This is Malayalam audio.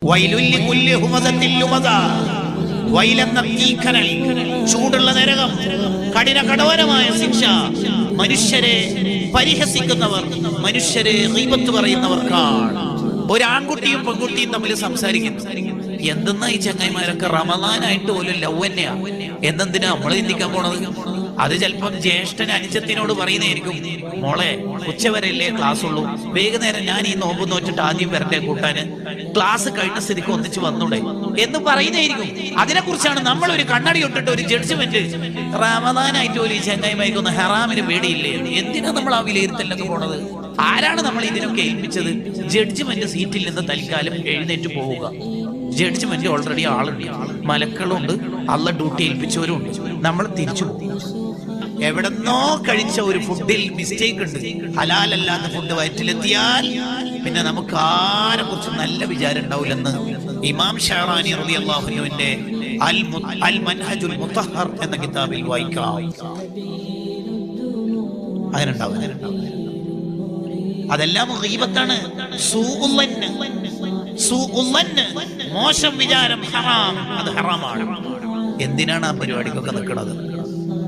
വൈലുല്ലി കുല്ലി ഹുമസത്തിൽ ലുമസ, വൈലെന്ന തീക്കനൽ, ചൂടുള്ള നരകം, കഠിന കഠോരമായ ശിക്ഷ. മനുഷ്യരെ പരിഹസിക്കുന്നവർ, മനുഷ്യരെ ഗീബത്ത് പറയുന്നവർക്കാണ്. ഒരു ആൺകുട്ടിയും പെൺകുട്ടിയും തമ്മിൽ സംസാരിക്കുന്നു. എന്തെന്നാ ഈ ചങ്ങായിമാരൊക്കെ റമദാനായിട്ട് പോലും ലവ് തന്നെയാ. എന്തെന്തിനാ നമ്മൾ ചിന്തിക്കാൻ പോണത്? അത് ചിലപ്പം ജ്യേഷ്ഠൻ അനുജത്തിനോട് പറയുന്നതായിരിക്കും, മോളെ ഉച്ചവരെയല്ലേ ക്ലാസ് ഉള്ളൂ, വൈകുന്നേരം ഞാൻ ഈ നോമ്പ് നോറ്റിട്ട് ആദ്യം വരട്ടെ കൂട്ടാന്, ക്ലാസ് കഴിഞ്ഞ സ്ഥിതിക്ക് ഒന്നിച്ച് വന്നൂടെ എന്ന് പറയുന്നതായിരിക്കും. അതിനെക്കുറിച്ചാണ് നമ്മൾ ഒരു കണ്ണടി ഇട്ടിട്ട് ഒരു ജഡ്ജ്മെന്റ്. റമദാനായിട്ട് പോലും ഈ ചങ്ങായിമാർക്കൊന്ന് ഹറാമിന് പേടിയില്ലേ? എന്തിനാ നമ്മൾ ആ വിലയിരുത്തലൊക്കെ പോണത്? ആരാണ് നമ്മൾ ഇതിനൊക്കെ ഏൽപ്പിച്ചത്? ജഡ്ജ്മെന്റ് സീറ്റിൽ നിന്ന് തൽക്കാലം എഴുന്നേറ്റ് പോവുക. ജഡ്ജ്മെന്റ് ഓൾറെഡി ആളുണ്ട്, മലക്കളുണ്ട്, അള്ള ഡ്യൂട്ടി ഏൽപ്പിച്ചവരുണ്ട്. നമ്മൾ തിരിച്ചു പോകും. എവിടെന്നോ കഴിച്ച ഒരു ഫുഡിൽ മിസ്റ്റേക്ക് ഉണ്ട്, ഹലാലല്ലാത്ത ഫുഡ് വയറ്റിലെത്തിയാൽ പിന്നെ നമുക്ക് ആരെ കുറിച്ച് നല്ല വിചാരം ഉണ്ടാവില്ലെന്ന് ഇമാം ഷാറാനി റളിയല്ലാഹു അൻഹുവിന്റെ അൽ മൻഹജുൽ മുത്തഹർ എന്ന കിതാബിൽ വായിക്കാം. അങ്ങനെ ഉണ്ടാവും. അതെല്ലാം ഗീബത്താണ്. മോശം വിചാരം ഹറാം, അത് ഹറാമാണ്. എന്തിനാണ് ആ പരിപാടിക്കൊക്കെ നിൽക്കുന്നത്?